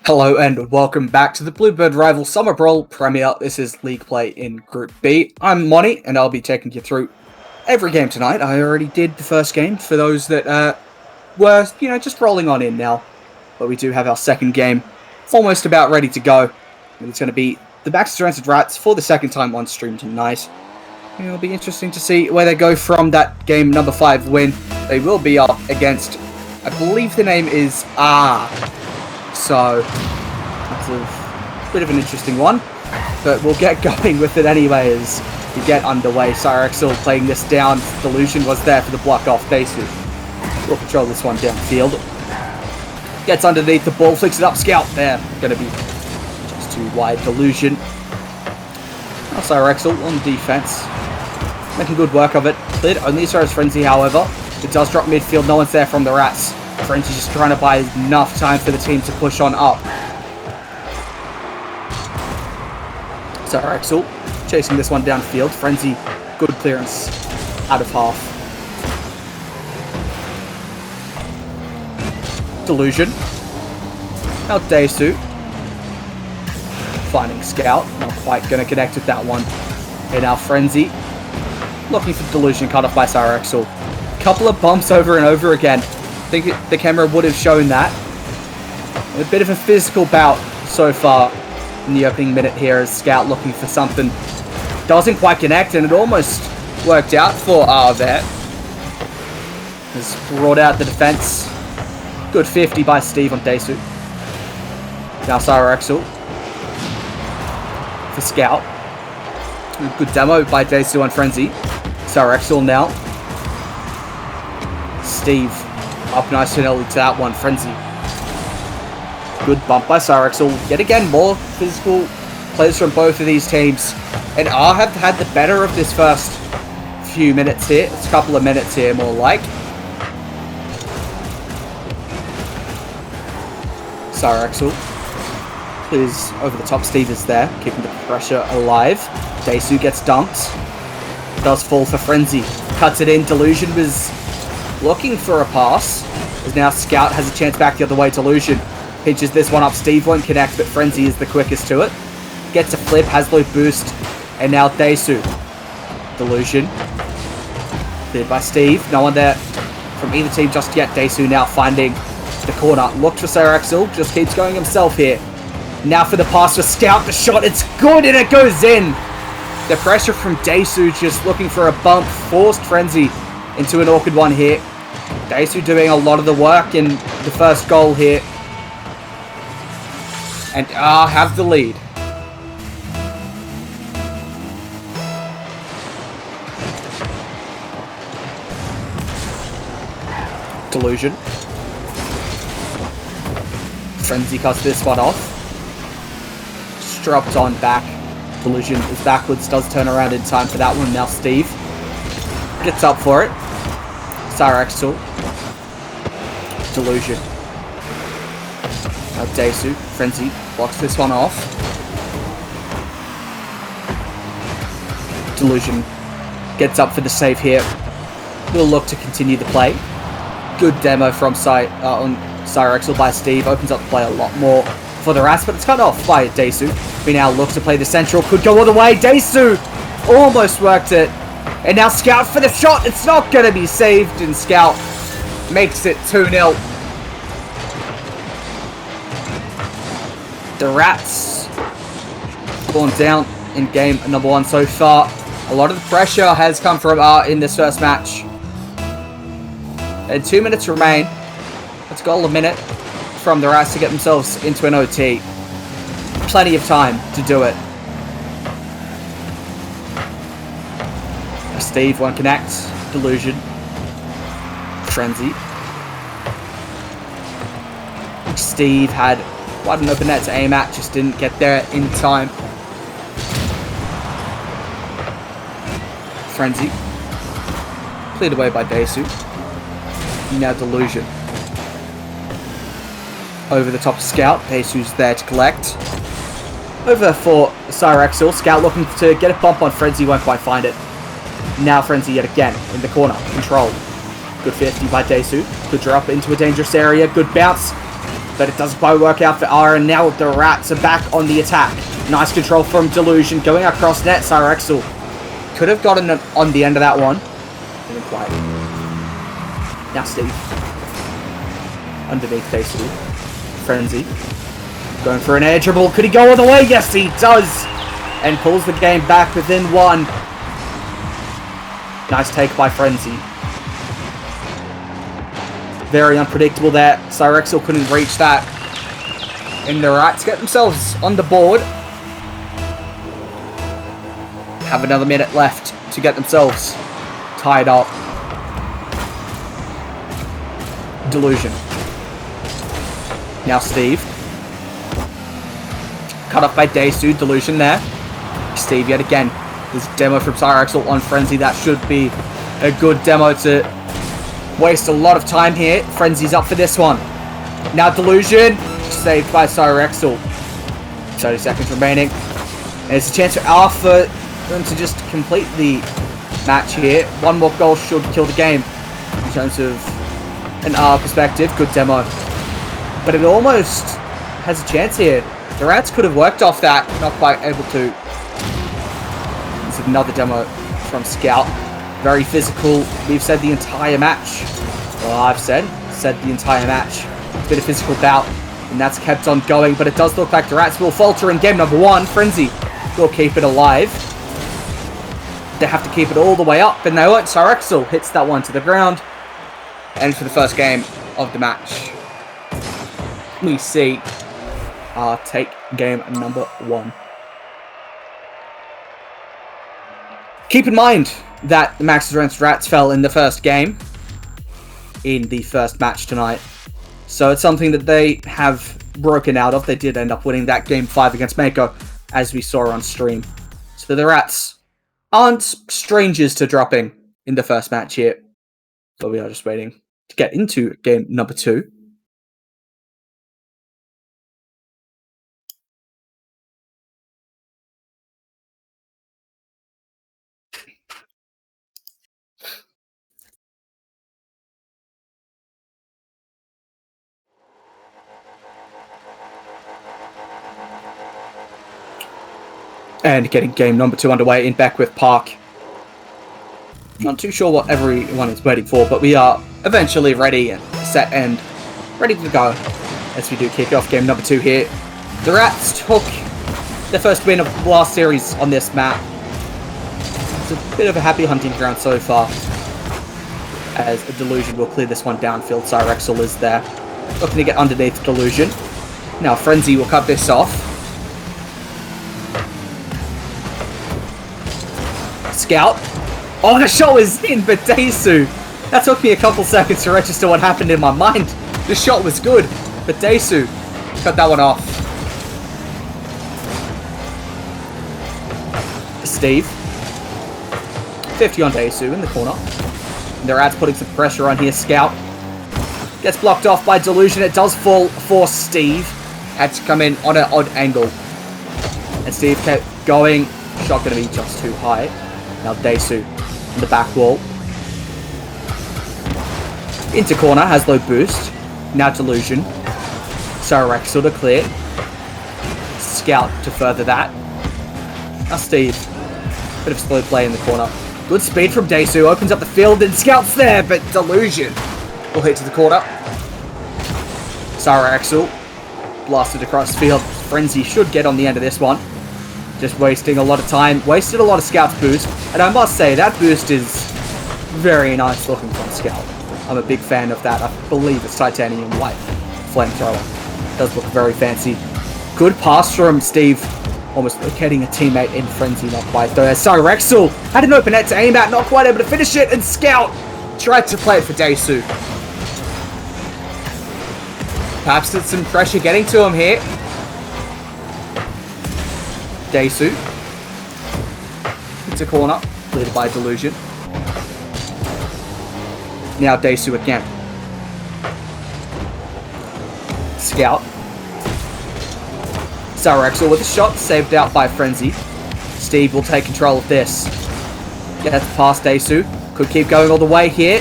Hello and welcome back to the BlueBird Rival Summer Brawl Premier. This is League Play in Group B. I'm Monty and I'll be taking you through every game tonight. I already did the first game for those that were, just rolling on in now. But we do have our second game almost about ready to go. And it's going to be the Baxter's Rancid Rats for the second time on stream tonight. And it'll be interesting to see where they go from that game number 5 win. They will be up against, I believe the name is So, that's a bit of an interesting one, but we'll get going with it anyway as we get underway. Cyrexil playing this down. Delusion was there for the block off. Dasu will control this one downfield. Gets underneath the ball, flicks it up. Scout there. Going to be just too wide. Delusion. Now Cyrexil on defense. Making good work of it. Cleared only as far as Frenzy, however. It does drop midfield. No one's there from the Rats. Frenzy's just trying to buy enough time for the team to push on up. Cyrexil chasing this one downfield. Frenzy, good clearance out of half. Delusion. Now Dasu. Finding Scout. Not quite going to connect with that one. And now Frenzy. Looking for Delusion, cut off by Cyrexil. Couple of bumps over and over again. I think the camera would have shown that. A bit of a physical bout so far in the opening minute here as Scout looking for something. Doesn't quite connect, and it almost worked out for there. Has brought out the defense. Good 50 by Steve on Dasu. Now Cyrexil for Scout. Good demo by Dasu on Frenzy. Cyrexil now. Steve. Up nice and early to that one. Frenzy. Good bump by Cyrexil. Yet again, more physical plays from both of these teams. And have had the better of this first few minutes here. It's a couple of minutes here, more like. Cyrexil is over the top. Steve is there, keeping the pressure alive. Dasu gets dunked. Does fall for Frenzy. Cuts it in. Delusion was looking for a pass, as now Scout has a chance back the other way. Delusion pinches this one up. Steve won't connect, but Frenzy is the quickest to it. Gets a flip, has low boost, and now Dasu. Delusion. Cleared by Steve. No one there from either team just yet. Dasu now finding the corner. Looked for Cyrexil, just keeps going himself here. Now for the pass for Scout. The shot, it's good, and it goes in. The pressure from Dasu just looking for a bump. Forced Frenzy into an awkward one here. Dasu doing a lot of the work in the first goal here. And have the lead. Delusion. Frenzy cuts this one off. Dropped on back. Delusion is backwards, does turn around in time for that one. Now Steve gets up for it. Cyrexil. Delusion. Now Dasu. Frenzy blocks this one off. Delusion gets up for the save here. We'll look to continue the play. Good demo from on Cyrexil by Steve. Opens up the play a lot more for the Rats, but it's cut off by Dasu. We now look to play the central. Could go all the way. Dasu almost worked it. And now Scout for the shot. It's not going to be saved, and Scout makes it 2-0. The Rats gone down in game number 1 so far. A lot of the pressure has come from in this first match. And 2 minutes remain. Let's goal a minute from the Rats to get themselves into an OT. Plenty of time to do it. Steve won't connect. Delusion. Frenzy. Steve had quite an open net to aim at, just didn't get there in time. Frenzy. Cleared away by Dasu. Now Delusion. Over the top Scout. Dasu's there to collect. Over for Cyrexil. Scout looking to get a bump on Frenzy, won't quite find it. Now Frenzy yet again in the corner. Control. Good 50 by Dasu. Good drop into a dangerous area. Good bounce. But it doesn't quite work out for Ara, and now the Rats are back on the attack. Nice control from Delusion, going across net. Cyrexel could have gotten it on the end of that one. Didn't quite. Now Steve. Underneath basically. Frenzy. Going for an air dribble. Could he go all the way? Yes, he does. And pulls the game back within one. Nice take by Frenzy. Very unpredictable there. Cyrexel couldn't reach that. And the Rats get themselves on the board. Have another minute left to get themselves tied up. Delusion. Now Steve. Cut off by Daysu. Delusion there. Steve yet again. There's a demo from Cyrexel on Frenzy. That should be a good demo to waste a lot of time here. Frenzy's up for this one. Now Delusion. Saved by Cyrexel. 30 seconds remaining. And there's a chance for Alpha them to just complete the match here. One more goal should kill the game. In terms of an R perspective. Good demo. But it almost has a chance here. The Rats could have worked off that. Not quite able to. There's another demo from Scout. Very physical. We've said the entire match. Well, I've said the entire match. It's been a physical bout. And that's kept on going. But it does look like the Rats will falter in game number 1. Frenzy will keep it alive. They have to keep it all the way up. And they won't. Cyrexel hits that one to the ground. And for the first game of the match, we see take game number 1. Keep in mind that the Max's Rancid Rats fell in the first game. In the first match tonight. So it's something that they have broken out of. They did end up winning that game 5 against Mako, as we saw on stream. So the Rats aren't strangers to dropping in the first match here. So we are just waiting to get into game number 2. And getting game number 2 underway in Beckwith Park. Not too sure what everyone is waiting for, but we are eventually ready and set and ready to go as we do kick off game number 2 here. The Rats took their first win of the last series on this map. It's a bit of a happy hunting ground so far, as a Delusion will clear this one downfield. Cyrexel is there, looking to get underneath Delusion. Now Frenzy will cut this off. Scout. Oh, the shot was in, but Daysu. That took me a couple seconds to register what happened in my mind. The shot was good, but Daysu cut that one off. Steve. 50 on Daysu in the corner. And the Rats putting some pressure on here. Scout gets blocked off by Delusion. It does fall for Steve. Had to come in on an odd angle. And Steve kept going. Shot going to be just too high. Now Daysu on the back wall. Into corner, has low boost. Now Delusion. Cyrexel to clear. Scout to further that. Now Steve. Bit of slow play in the corner. Good speed from Daysu. Opens up the field and Scout's there, but Delusion will hit to the corner. Cyrexel blasted across field. Frenzy should get on the end of this one. Just wasting a lot of time. Wasted a lot of Scout's boost. And I must say, that boost is very nice looking from Scout. I'm a big fan of that. I believe it's titanium white flamethrower. Does look very fancy. Good pass from Steve. Almost locating a teammate in Frenzy. Not quite though. Cyrexel had an open net to aim at. Not quite able to finish it. And Scout tried to play it for Daysu. Perhaps it's some pressure getting to him here. Daysu. It's a corner. Cleared by Delusion. Now Daysu again. Scout. Cyrexel with a shot. Saved out by Frenzy. Steve will take control of this. Gets past Daysu. Could keep going all the way here.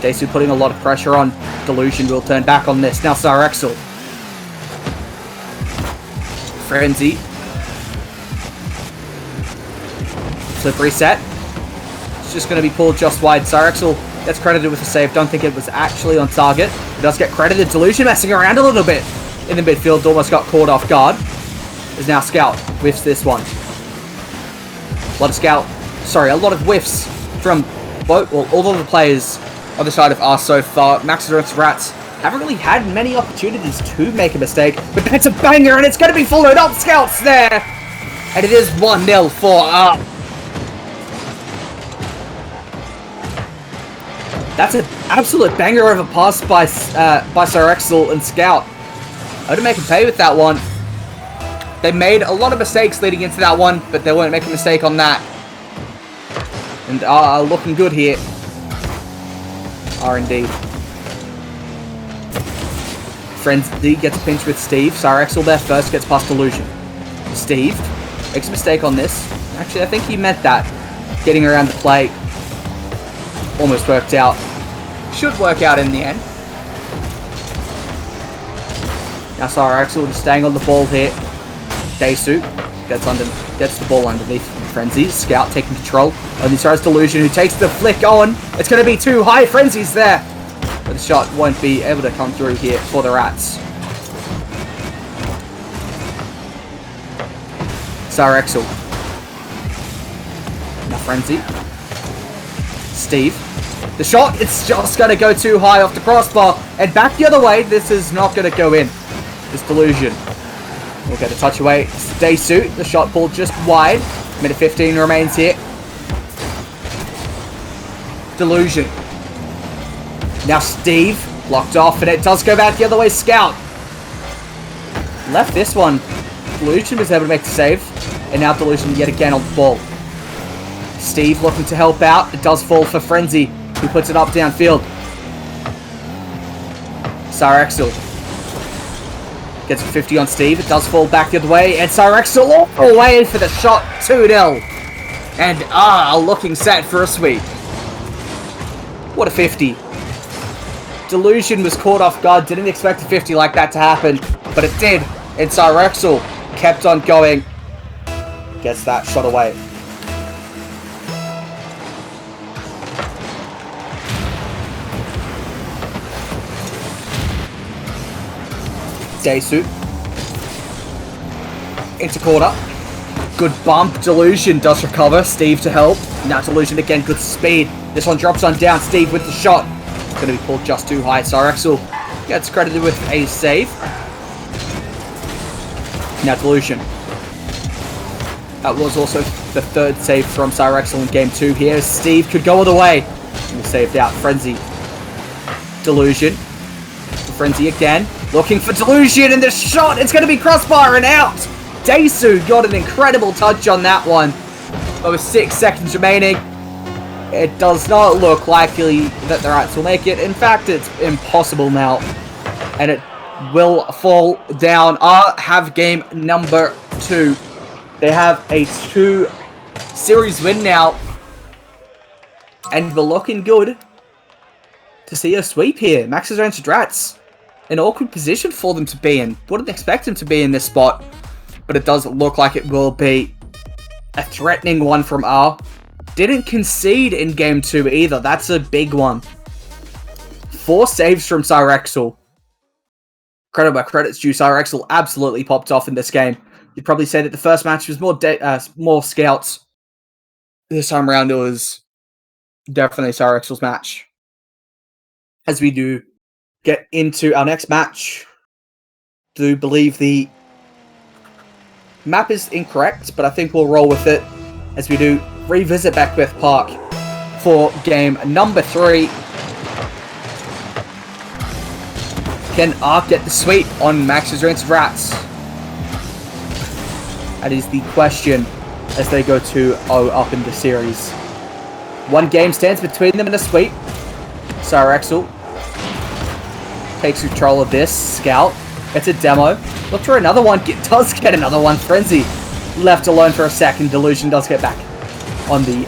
Daysu putting a lot of pressure on. Delusion will turn back on this. Now Cyrexel Frenzy. Flip reset. It's just going to be pulled just wide. Cyrexl gets credited with a save. Don't think it was actually on target. It does get credited. Delusion messing around a little bit in the midfield. Almost got caught off guard. Is now Scout. Whiffs this one. A lot of whiffs from both, well, all of the players on the side of us so far. Max's Rats haven't really had many opportunities to make a mistake, but that's a banger, and it's going to be followed up. Scouts there, and it is 1-0 for up. That's an absolute banger of a pass by Cyrexl and Scout. I would make him pay with that one. They made a lot of mistakes leading into that one, but they won't make a mistake on that. And are looking good here. Are indeed. Frenzy gets pinched with Steve. Cyrexl there first, gets past Delusion. Steve makes a mistake on this. Actually, I think he meant that. Getting around the play. Almost worked out. Should work out in the end. Now Cyrexl just staying on the ball here. Daisu gets the ball underneath Frenzy. Scout taking control. Only tries Delusion, who takes the flick on. It's going to be too high. Frenzy's there. But the shot won't be able to come through here for the Rats. Cyrexl. Now Frenzy. Steve. The shot, it's just going to go too high off the crossbar. And back the other way. This is not going to go in. This Delusion. We'll get a touch away. Daisu. The shot pulled just wide. Minute 15 remains here. Delusion. Now Steve. Blocked off, and it does go back the other way. Scout. Left this one. Delusion was able to make the save. And now Delusion yet again on the ball. Steve looking to help out. It does fall for Frenzy, who puts it up downfield. Cyrexl gets a 50 on Steve. It does fall back the other way. And Cyrexl all the way for the shot. 2-0. And looking set for a sweep. What a 50. Delusion was caught off guard. Didn't expect a 50 like that to happen. But it did. And Cyrexl kept on going. Gets that shot away. Daisu. Into corner. Good bump. Delusion does recover. Steve to help. Now Delusion again. Good speed. This one drops on down. Steve with the shot. It's going to be pulled just too high. Cyrexl gets credited with a save. Now Delusion. That was also the third save from Cyrexl in game 2 here. Steve could go all the way. And he saved out. Frenzy. Delusion. Frenzy again. Looking for Delusion, and the shot, it's going to be crossbar and out. Daisu got an incredible touch on that one. But with 6 seconds remaining, it does not look likely that the Rats will make it. In fact, it's impossible now. And it will fall down. Have game number 2. They have a 2-series win now. And we're looking good to see a sweep here. Max's Rancid Rats. An awkward position for them to be in. Wouldn't expect them to be in this spot. But it does look like it will be a threatening one from R. Didn't concede in game 2 either. That's a big one. 4 saves from Cyrexl. Credit where credit's due. Cyrexl absolutely popped off in this game. You'd probably say that the first match was more Scouts. This time around it was definitely Cyrexl's match. As we do get into our next match. Do believe the map is incorrect, but I think we'll roll with it as we do revisit Beckwith Park for game number 3. Can Ark get the sweep on Max's Rancid Rats? That is the question as they go 2-0 up in the series. 1 game stands between them and a sweep. Cyrexl takes control of this. Scout gets a demo. Look for another one. Does get another one. Frenzy left alone for a second. Delusion does get back on the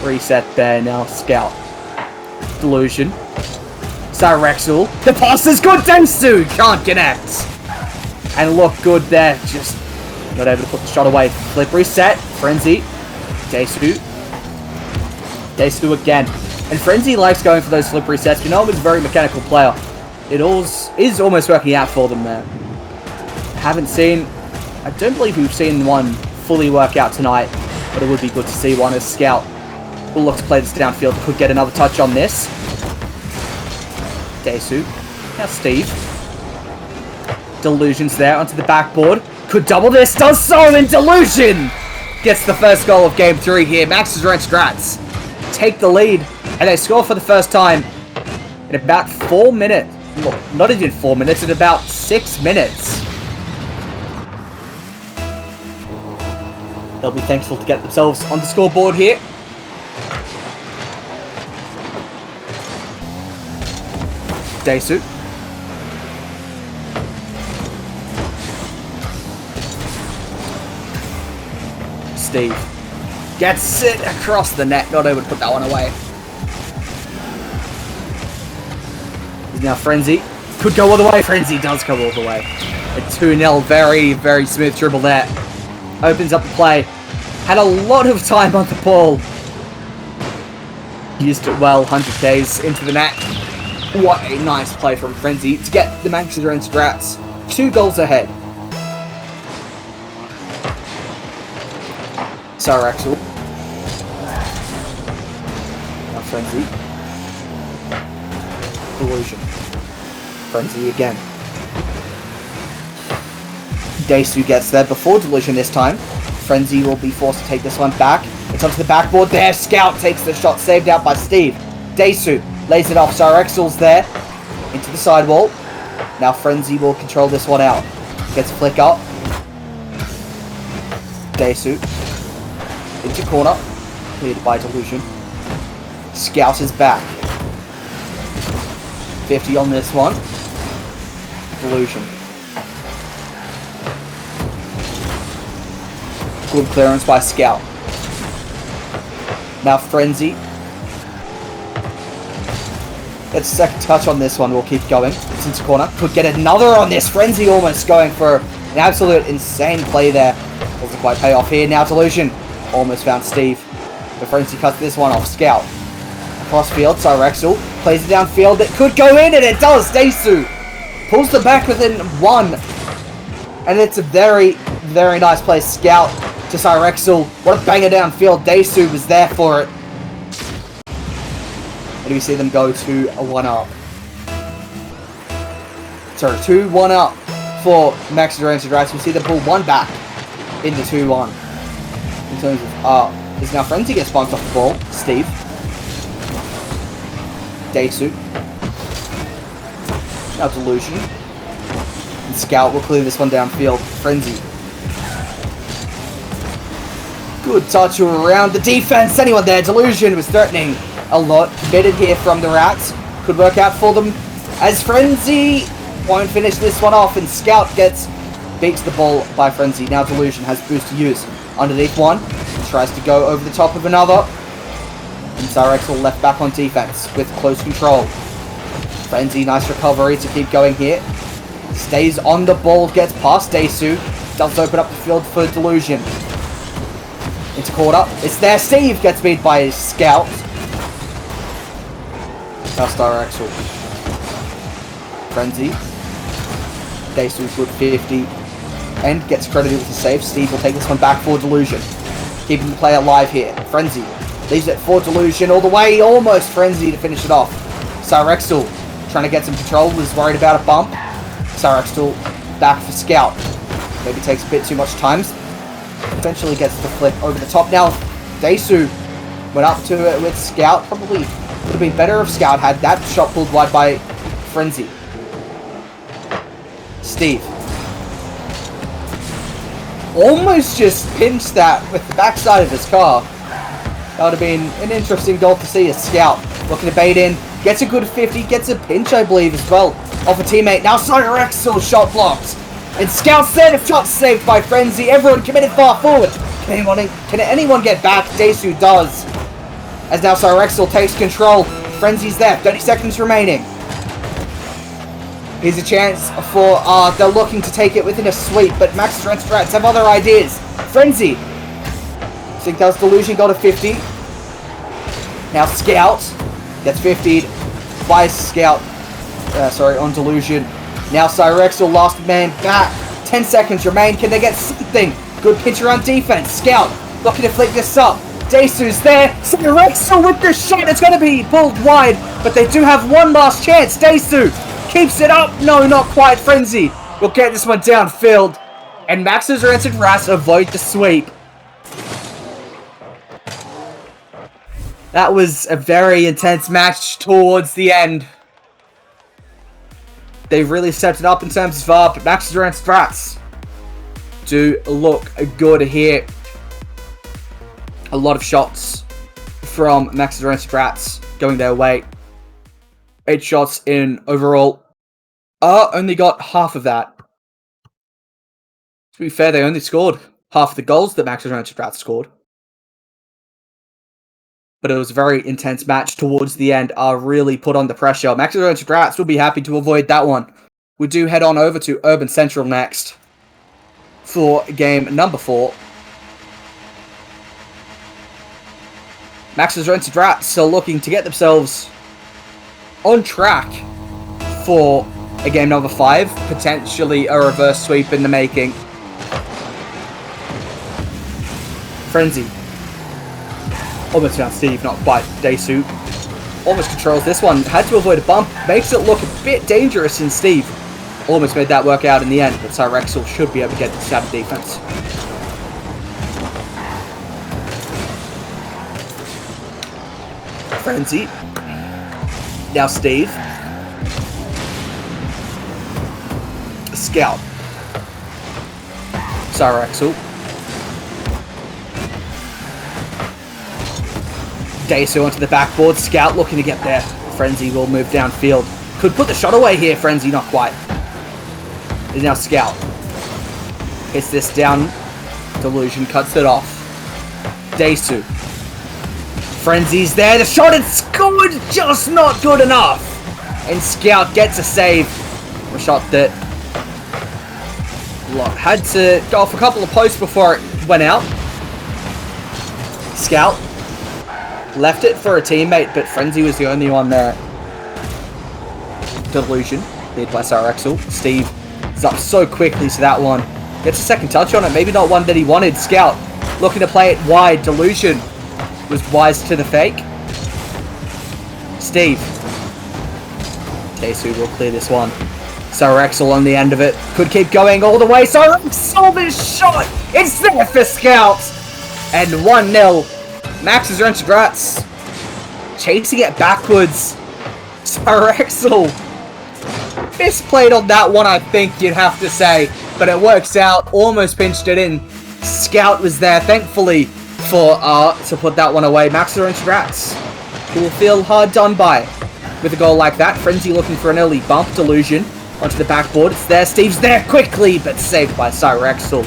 reset there. Now Scout. Delusion. Cyrexl. The pass is good. Daisu can't connect. and look good there. Just not able to put the shot away. Flip reset. Frenzy. Desu again. And Frenzy likes going for those flip resets. You know, he's a very mechanical player. It is almost working out for them there. I don't believe we've seen one fully work out tonight, but it would be good to see one as Scout will look to play this downfield. Could get another touch on this. Desu. Now Steve. Delusion's there onto the backboard. Could double this. Does so, and Delusion gets the first goal of Game 3 here. Max's Rancid Rats take the lead, and they score for the first time in about 4 minutes. Well, not even 4 minutes, in about 6 minutes. They'll be thankful to get themselves on the scoreboard here. Desu. Steve gets it across the net, not able to put that one away. He's now Frenzy. Could go all the way. Frenzy does go all the way. A 2-0, very, very smooth dribble there. Opens up the play. Had a lot of time on the ball. Used it well, 100Ks into the net. What a nice play from Frenzy to get the Max's Rancid Rats 2 goals ahead. Axel. Now Frenzy. Delusion. Frenzy again. Desu gets there before Delusion this time. Frenzy will be forced to take this one back. It's onto the backboard there. Scout takes the shot, saved out by Steve. Desu lays it off. Axel's there. Into the sidewall. Now Frenzy will control this one out. Gets a flick up. Desu. Into corner. Cleared by Delusion. Scout is back. 50 on this one. Delusion. Good clearance by Scout. Now Frenzy. Gets a second touch on this one. We'll keep going. It's into corner. Could get another on this. Frenzy almost going for an absolute insane play there. Doesn't quite pay off here. Now Delusion. Almost found Steve. But Frenzy cuts this one off. Scout. Cross field. Axel plays it downfield. It could go in, and it does. Desu pulls the back within 1. And it's a very, very nice play. Scout to Axel. What a banger downfield. Desu was there for it. And we see them go to a 1-up. Sorry, 2-1 up for Max's Rancid Rats. We see them pull 1 back into 2-1. In terms of, is now Frenzy gets bumped off the ball. Steve. Desu. Now Delusion. And Scout will clear this one downfield. Frenzy. Good touch around the defense. Anyone there? Delusion was threatening a lot. Committed here from the Rats. Could work out for them. As Frenzy won't finish this one off, and Scout beats the ball by Frenzy. Now Delusion has boost to use. Underneath one. Tries to go over the top of another. And Axel left back on defense with close control. Frenzy, nice recovery to keep going here. Stays on the ball, gets past Desu. Does open up the field for Delusion. Into corner. It's there. Steve gets beat by Scout. Now Axel. Frenzy. Desu's good 50. And gets credited with the save. Steve will take this one back for Delusion. Keeping the play alive here. Frenzy leaves it for Delusion all the way. Almost Frenzy to finish it off. Axel trying to get some control. Was worried about a bump. Axel back for Scout. Maybe takes a bit too much time. Eventually gets the flip over the top. Now Desu went up to it with Scout. Probably would have been better if Scout had that shot pulled wide by Frenzy. Steve. Almost just pinched that with the backside of his car. That would have been an interesting goal to see. A Scout looking to bait in. Gets a good 50. Gets a pinch, I believe, as well. Off a teammate. Now Axel shot blocked. And Scout's there. The shot saved by Frenzy. Everyone committed far forward. Can anyone get back? Desu does. As now Axel takes control. Frenzy's there. 30 seconds remaining. Here's a chance for, they're looking to take it within a sweep, but Max's Rancid Rats have other ideas. Frenzy. I think that was Delusion, got a 50. Now Scout gets 50'd by Scout. On Delusion. Now Cyrexel, last man back. 10 seconds remain. Can they get something? Good pinch around defense. Scout looking to flick this up. Desu's there. Cyrexel with the shot. It's going to be pulled wide, but they do have one last chance. Desu keeps it up. No, not quite. Frenzy will get this one downfield. And Max's Rancid Rats avoid the sweep. That was a very intense match towards the end. They really stepped it up in terms of VAR, but Max's Rancid Rats do look good here. A lot of shots from Max's Rancid Rats going their way. 8 shots in overall. Only got half of that. To be fair, they only scored half the goals that Max's Rancid Rats scored. But it was a very intense match towards the end. Really put on the pressure. Max's Rancid Rats will be happy to avoid that one. We do head on over to Urban Central next for game number 4. Max's Rancid Rats still looking to get themselves on track for a game number 5. Potentially a reverse sweep in the making. Frenzy. Almost found Steve, not quite. Desu almost controls this one. Had to avoid a bump. Makes it look a bit dangerous in Steve. Almost made that work out in the end, but Cyrexel should be able to get this out of defense. Frenzy. Now Steve. Scout. Cyrexel. Desu onto the backboard. Scout looking to get there. Frenzy will move downfield. Could put the shot away here. Frenzy, not quite. Is now Scout. Hits this down. Delusion cuts it off. Desu. Frenzy's there. The shot is good. Just not good enough. And Scout gets a save. A shot that had to go off a couple of posts before it went out. Scout left it for a teammate, but Frenzy was the only one there. Delusion, lead by Cyrexel. Steve is up so quickly to that one. Gets a second touch on it, maybe not one that he wanted. Scout looking to play it wide. Delusion was wise to the fake. Steve. Desu will clear this one. Cyrexel on the end of it. Could keep going all the way. Cyrexel, this shot! It's there for Scout! And 1-0. Max's Rancid Rats chasing it backwards. Cyrexel misplayed on that one, I think you'd have to say. But it works out. Almost pinched it in. Scout was there, thankfully, for to put that one away. Max's Rancid Rats, who will feel hard done by with a goal like that. Frenzy looking for an early bump. Delusion onto the backboard. It's there. Steve's there quickly, but saved by Cyrexel.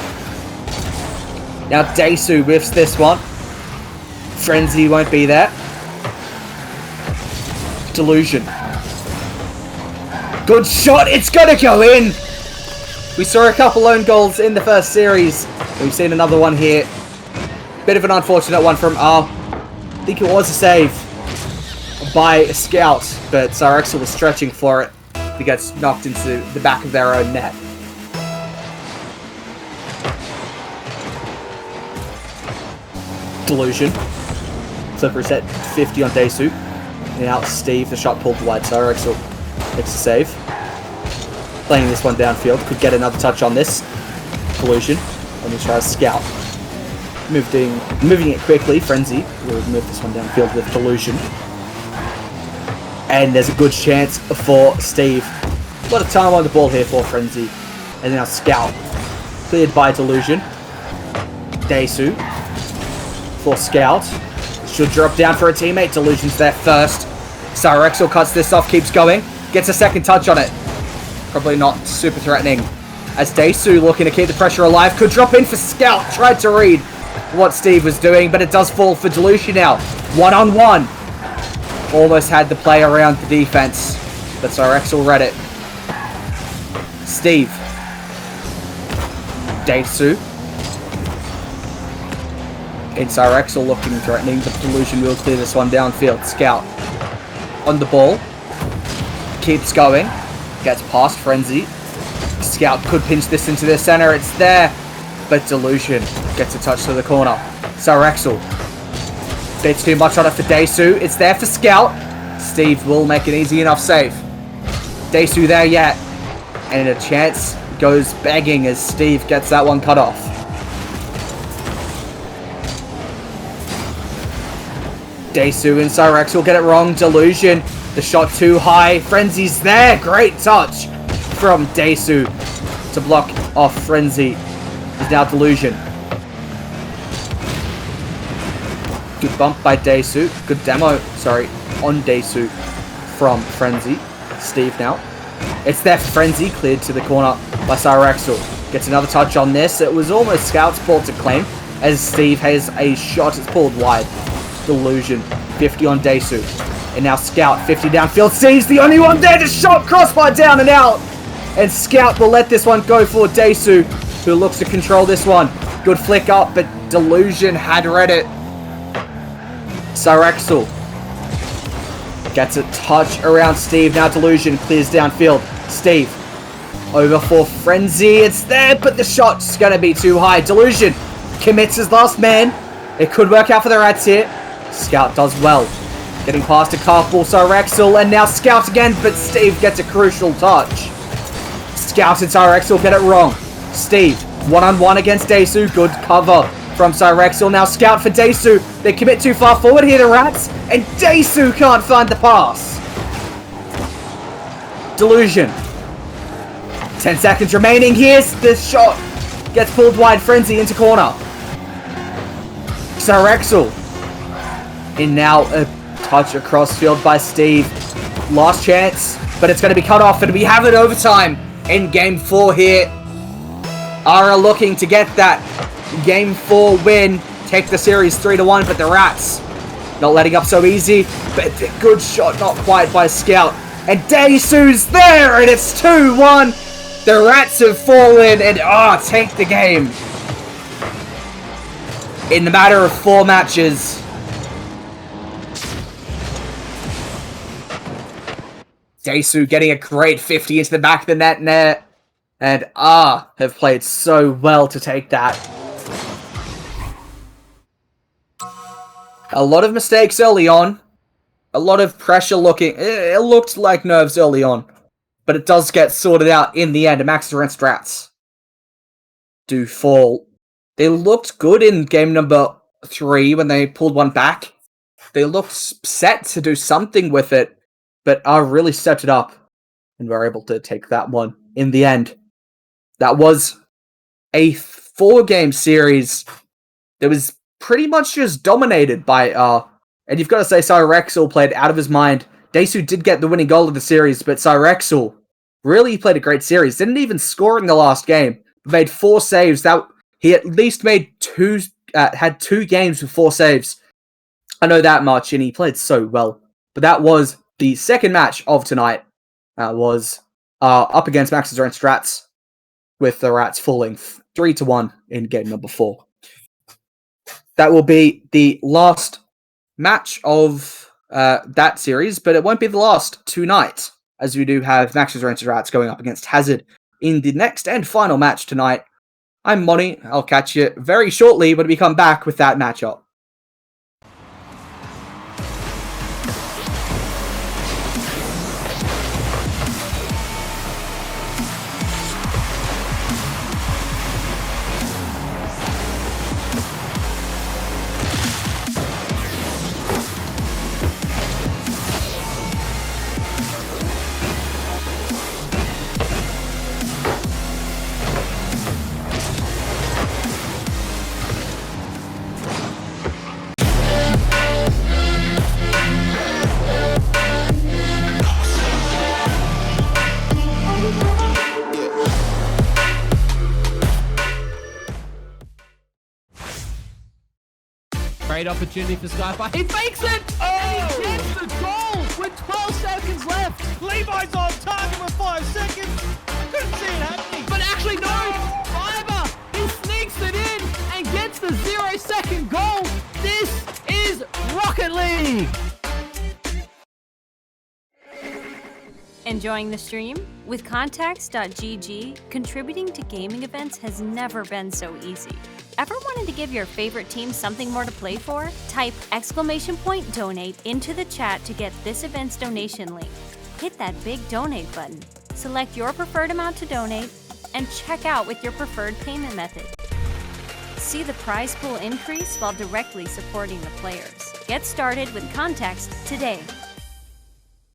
Now Desu whiffs this one. Frenzy won't be there. Delusion. Good shot. It's going to go in. We saw a couple lone goals in the first series. We've seen another one here. Bit of an unfortunate one from I think it was a save by a Scout, but Cyrexel was stretching for it. He gets knocked into the back of their own net. Delusion. Slippery set 50 on Desu. Now Steve, the shot pulled wide. Cyrexel makes a save. Playing this one downfield. Could get another touch on this. Delusion. Let me try a Scout. Moving it quickly. Frenzy will move this one downfield with Delusion. And there's a good chance for Steve. A lot of time on the ball here for Frenzy. And now Scout. Cleared by Delusion. Desu. For Scout. Should drop down for a teammate. Delusion's there first. Cyrexel cuts this off, keeps going. Gets a second touch on it. Probably not super threatening. As Desu looking to keep the pressure alive. Could drop in for Scout. Tried to read what Steve was doing, but it does fall for Delusion now. 1-on-1. Almost had the play around the defense, but Cyrexel read it. Steve. Daesu. It's Rexel looking threatening, but Delusion will clear this one downfield. Scout on the ball. Keeps going. Gets past Frenzy. Scout could pinch this into the center. It's there. But Delusion gets a touch to the corner. Rexel. Bit too much on it for Daesu. It's there for Scout. Steve will make an easy enough save. Daesu there yet. And a chance goes begging as Steve gets that one cut off. Daesu and Cyrex will get it wrong. Delusion. The shot too high. Frenzy's there. Great touch from Daesu to block off Frenzy. Is now Delusion. Good bump by Daesu. Good demo, sorry, on Daesu from Frenzy. Steve now. It's there for Frenzy. Cleared to the corner by Cyrexel. Gets another touch on this. It was almost Scout's ball to claim as Steve has a shot. It's pulled wide. Delusion. 50 on Daesu. And now Scout, 50 downfield. Steve's the only one there to shot. Crossbar down and out. And Scout will let this one go for Daesu, who looks to control this one. Good flick up, but Delusion had read it. Cyrexel gets a touch around Steve. Now Delusion clears downfield. Steve over for Frenzy. It's there, but the shot's going to be too high. Delusion commits his last man. It could work out for the Rats here. Scout does well. Getting past a carpool, Cyrexel, and now Scout again, but Steve gets a crucial touch. Scout and Cyrexel get it wrong. Steve, one-on-one against Daesu. Good cover from Cyrexel. Now Scout for Daesu. They commit too far forward here, the Rats, and Daesu can't find the pass. Delusion. 10 seconds remaining. Here's the shot. Gets pulled wide. Frenzy into corner. Cyrexel. And now a touch across field by Steve. Last chance, but it's going to be cut off, and we have it overtime in Game 4 here. Ara looking to get that Game 4 win. Take the series 3-1, but the Rats not letting up so easy. But a good shot, not quite by Scout. And Daesu's there, and it's 2-1. The Rats have fallen and take the game. In the matter of 4 matches. Daesu getting a great 50 into the back of the net. And have played so well to take that. A lot of mistakes early on. A lot of pressure looking. It looked like nerves early on. But it does get sorted out in the end. And Max Durant's Rats do fall. They looked good in game number 3 when they pulled one back. They looked set to do something with it. But really stepped it up. And were able to take that one in the end. That was a 4-game series that was pretty much just dominated by, and you've got to say Cyrexel played out of his mind. Daesu did get the winning goal of the series, but Cyrexel really played a great series. Didn't even score in the last game. Made 4 saves. That he at least made had 2 games with 4 saves. I know that much, and he played so well. But that was the second match of tonight. Was up against Max's Rent Strats, with the Rats falling 3-1 in game number 4. That will be the last match of that series, but it won't be the last tonight, as we do have Max's Rent Rats going up against Hazard in the next and final match tonight. I'm Monty. I'll catch you very shortly when we come back with that matchup. Great opportunity for Skyfire. He fakes it! Oh! And he gets the goal with 12 seconds left. Levi's on target with 5 seconds. couldn't see it happening. But actually, no! Fiber! He sneaks it in and gets the 0-second goal! This is Rocket League! Enjoying the stream? With Contacts.gg, contributing to gaming events has never been so easy. Ever wanted to give your favorite team something more to play for? Type !donate into the chat to get this event's donation link. Hit that big donate button, select your preferred amount to donate, and check out with your preferred payment method. See the prize pool increase while directly supporting the players. Get started with Contacts today.